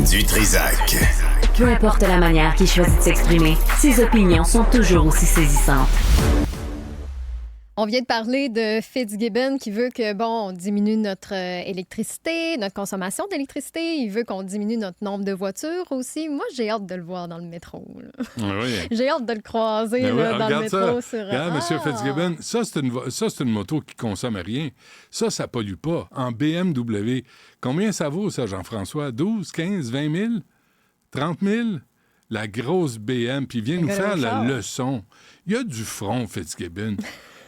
Du Trizac. Peu importe la manière qu'il choisit de s'exprimer, ses opinions sont toujours aussi saisissantes. On vient de parler de Fitzgibbon qui veut que, on diminue notre électricité, notre consommation d'électricité. Il veut qu'on diminue notre nombre de voitures aussi. Moi, j'ai hâte de le voir dans le métro. Oui. J'ai hâte de le croiser Ben oui, dans le métro. Regarde, M. Fitzgibbon, ça, c'est une moto qui consomme rien. Ça pollue pas. En BMW, combien ça vaut, ça, Jean-François? 12, 15, 20 000? 30 000? La grosse BM, puis il vient nous faire la leçon. Il y a du front, Fitzgibbon.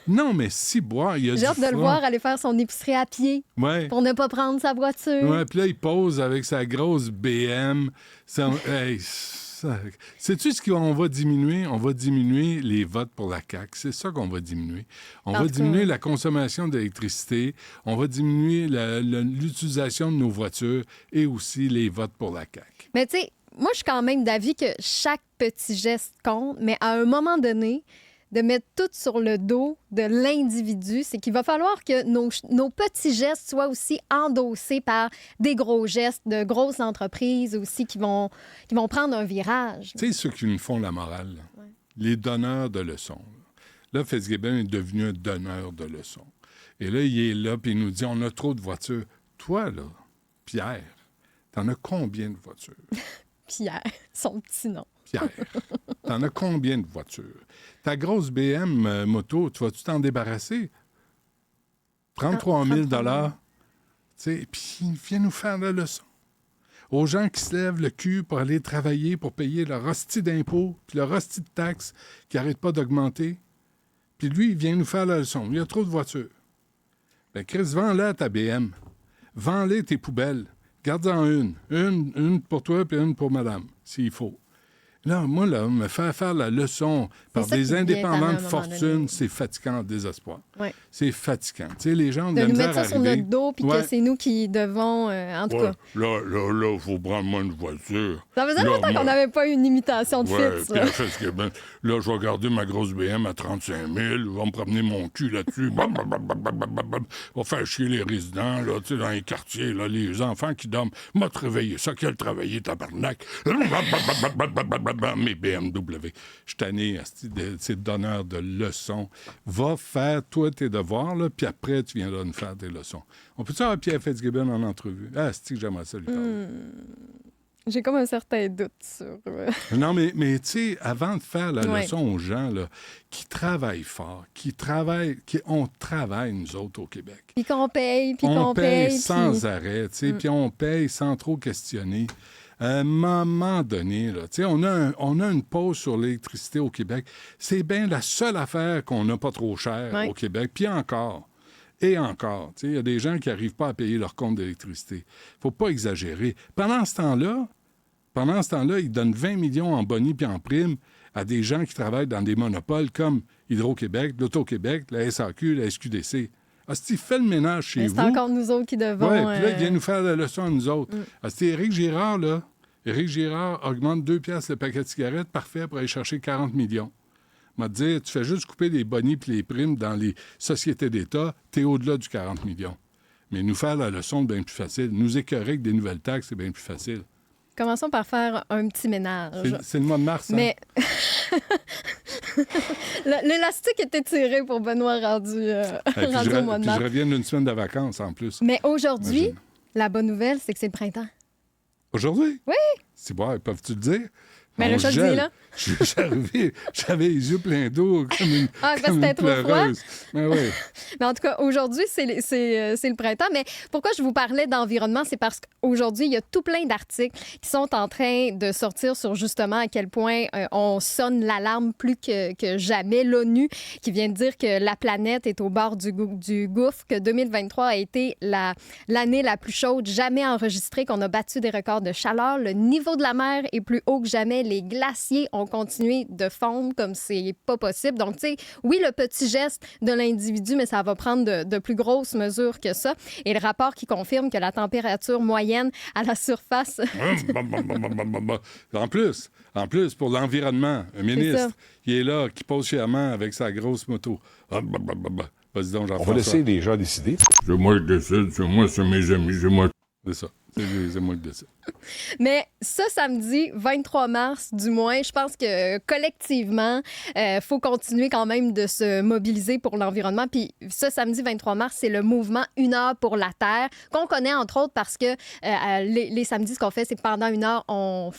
Non, mais si boire, il y a du front. J'ai hâte de le voir aller faire son épicerie à pied pour ne pas prendre sa voiture. Ouais, puis là, il pose avec sa grosse BM. Sais-tu ce qu'on va diminuer? On va diminuer les votes pour la CAQ. C'est ça qu'on va diminuer. On va diminuer la consommation d'électricité. On va diminuer l'utilisation de nos voitures et aussi les votes pour la CAQ. Mais tu sais, moi, je suis quand même d'avis que chaque petit geste compte, mais à un moment donné, de mettre tout sur le dos de l'individu, c'est qu'il va falloir que nos petits gestes soient aussi endossés par des gros gestes de grosses entreprises aussi qui vont prendre un virage. Tu sais, ceux qui nous font la morale, là. Les donneurs de leçons. Là, Fitzgibbon est devenu un donneur de leçons. Et là, il est là, puis il nous dit, on a trop de voitures. Toi, là, Pierre, t'en as combien de voitures? Pierre, son petit nom. Pierre, t'en as combien de voitures? Ta grosse BM moto, tu vas-tu t'en débarrasser? 33 000 puis il vient nous faire la leçon. Aux gens qui se lèvent le cul pour aller travailler, pour payer leur hostie d'impôts, puis leur hostie de taxes qui n'arrête pas d'augmenter. Puis lui, il vient nous faire la leçon. Il y a trop de voitures. Ben Chris, vends-la ta BM. Vends-les tes poubelles. Garde-en une. Une pour toi, puis une pour madame, s'il faut. Là, moi, me faire la leçon par des indépendants de fortune, c'est fatigant, désespoir. Ouais. C'est fatigant. Tu sais, les gens de de nous misère mettre ça sur arriver, notre dos, puis que c'est nous qui devons, en tout cas. Là, il faut prendre moi une voiture. Ça faisait longtemps qu'on n'avait pas eu une imitation de Fitz. Là, je vais garder ma grosse BM à 35 000, je vais me promener mon cul là-dessus. Va faire chier les résidents, là, tu sais, dans les quartiers, là, les enfants qui dorment. M'a te réveillé, ça qu'elle travaillait, tabarnak. Mes BMW. Je suis tanné, ces donneurs de leçons. Va faire, toi, tes devoirs, là, puis après, tu viendras nous faire tes leçons. On peut-tu avoir Pierre Fitzgibbon en entrevue? Ah, c'est que j'aimerais ça lui parler. J'ai comme un certain doute sur... Non, mais tu sais, avant de faire la leçon aux gens là, qui travaillent fort, on travaille, nous autres, au Québec. Puis qu'on paye, on paye sans arrêt, tu sais, puis on paye sans trop questionner. À un moment donné, là, on a une pause sur l'électricité au Québec. C'est bien la seule affaire qu'on n'a pas trop cher au Québec. Puis encore, et encore, il y a des gens qui n'arrivent pas à payer leur compte d'électricité. Faut pas exagérer. Pendant ce temps-là, ils donnent 20 millions en boni puis en prime à des gens qui travaillent dans des monopoles comme Hydro-Québec, l'Auto-Québec, la SAQ, la SQDC. Asti, fait le ménage chez vous. C'est encore nous autres qui devons... Oui, puis là, il vient nous faire la leçon à nous autres. Asti, Éric Girard, là, augmente 2 piastres le paquet de cigarettes, parfait, pour aller chercher 40 millions. M'a dit, tu fais juste couper les bonis puis les primes dans les sociétés d'État, t'es au-delà du 40 millions. Mais nous faire la leçon, c'est bien plus facile. Nous écœurer avec des nouvelles taxes, c'est bien plus facile. Commençons par faire un petit ménage. C'est le mois de mars, hein? Mais l'élastique était tiré pour Benoît rendu au mois de mars. Je reviens d'une semaine de vacances, en plus. Mais aujourd'hui, la bonne nouvelle, c'est que c'est le printemps. Aujourd'hui? Oui! C'est bon, peuvent-tu le dire? Mais le chat dit là. J'avais les yeux pleins d'eau comme une, comme une pleureuse. Mais, oui. Mais en tout cas, aujourd'hui, c'est le printemps. Mais pourquoi je vous parlais d'environnement? C'est parce qu'aujourd'hui, il y a tout plein d'articles qui sont en train de sortir sur justement à quel point on sonne l'alarme plus que jamais. L'ONU qui vient de dire que la planète est au bord du gouffre, que 2023 a été l'année la plus chaude jamais enregistrée, qu'on a battu des records de chaleur. Le niveau de la mer est plus haut que jamais. Les glaciers ont continué de fondre comme c'est pas possible. Donc, tu sais, oui, le petit geste de l'individu, mais ça va prendre de plus grosses mesures que ça. Et le rapport qui confirme que la température moyenne à la surface... En plus, pour l'environnement, un ministre qui est là, qui pose fièrement avec sa grosse moto. Vas-y donc, Jean-François. On va laisser les gens décider. C'est moi qui décide, c'est moi, c'est mes amis, c'est moi. C'est ça. C'est moi le décide. Mais ce samedi 23 mars, du moins, je pense que collectivement, faut continuer quand même de se mobiliser pour l'environnement. Puis ce samedi 23 mars, c'est le mouvement Une heure pour la Terre, qu'on connaît entre autres parce que les samedis, ce qu'on fait, c'est que pendant une heure, on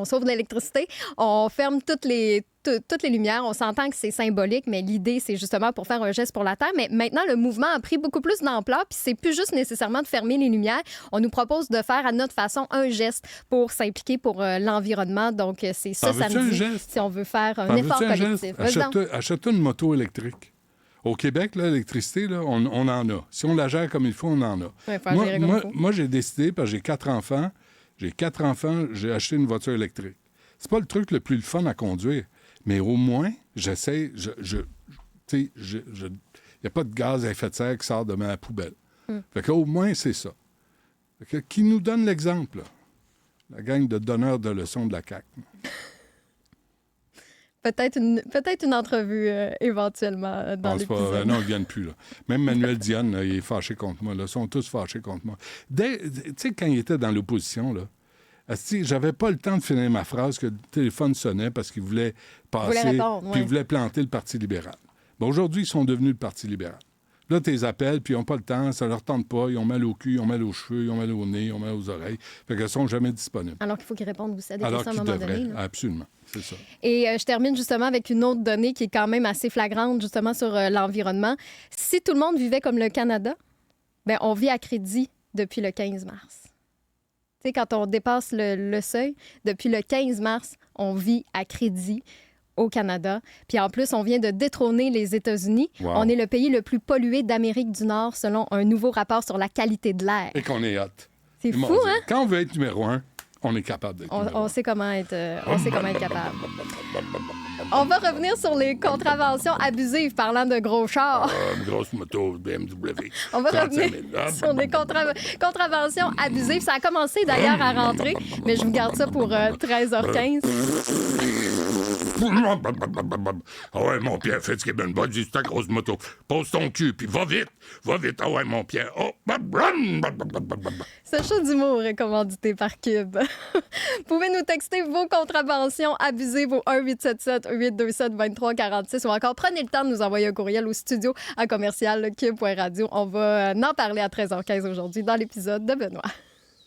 sauve l'électricité, on ferme toutes les lumières. On s'entend que c'est symbolique, mais l'idée, c'est justement pour faire un geste pour la Terre. Mais maintenant, le mouvement a pris beaucoup plus d'ampleur, puis c'est plus juste nécessairement de fermer les lumières. On nous propose de faire à notre façon un geste pour s'impliquer pour l'environnement. Donc, c'est ce samedi, si on veut faire un effort collectif. Achète-toi une moto électrique. Au Québec, là, l'électricité, là, on en a. Si on la gère comme il faut, on en a. Ouais, moi, j'ai décidé, parce que j'ai 4 enfants, j'ai acheté une voiture électrique. C'est pas le truc le plus fun à conduire, mais au moins, j'essaie, il n'y a pas de gaz à effet de serre qui sort de ma poubelle. Fait qu'au moins, c'est ça. Fait que, qui nous donne l'exemple, là? La gang de donneurs de leçons de la CAQ. Peut-être une entrevue éventuellement dans l'épisode. Non, ils ne viennent plus. Là. Même Manuel Dionne, là, il est fâché contre moi. Là. Ils sont tous fâchés contre moi. Tu sais, quand il était dans l'opposition, là, j'avais pas le temps de finir ma phrase que le téléphone sonnait parce qu'il voulait passer, puis il voulait planter le Parti libéral. Bon, aujourd'hui, ils sont devenus le Parti libéral. Là, tu les appelles, puis ils n'ont pas le temps, ça leur tente pas, ils ont mal au cul, ils ont mal aux cheveux, ils ont mal au nez, ils ont mal aux oreilles. Fait qu'elles sont jamais disponibles. Alors qu'il faut qu'ils répondent aussi à des questions à un moment donné. Là. Absolument, c'est ça. Et je termine justement avec une autre donnée qui est quand même assez flagrante justement sur l'environnement. Si tout le monde vivait comme le Canada, bien, on vit à crédit depuis le 15 mars. Tu sais, quand on dépasse le seuil, depuis le 15 mars, on vit à crédit au Canada. Puis en plus, on vient de détrôner les États-Unis. Wow. On est le pays le plus pollué d'Amérique du Nord selon un nouveau rapport sur la qualité de l'air. Et qu'on est hot. C'est fou, hein? Quand on veut être numéro 1, on est capable d'être numéro 1. On sait comment être capable. On va revenir sur les contraventions abusives, parlant de gros chars. Une grosse moto BMW. On va revenir sur les contraventions abusives. Ça a commencé d'ailleurs à rentrer, mais je vous garde ça pour 13h15. Ah ouais, mon Pierre, fais ce qui est bien bonne, dis ta grosse moto. Pose ton cul, puis va vite. Ah ouais, mon Pierre. Oh, Ce show d'humour est commandité par Cube. Vous pouvez nous texter vos contraventions abusives au 1-877-827-2346 ou encore prenez le temps de nous envoyer un courriel au studio à commercial cube.radio. On va en parler à 13h15 aujourd'hui dans l'épisode de Benoît.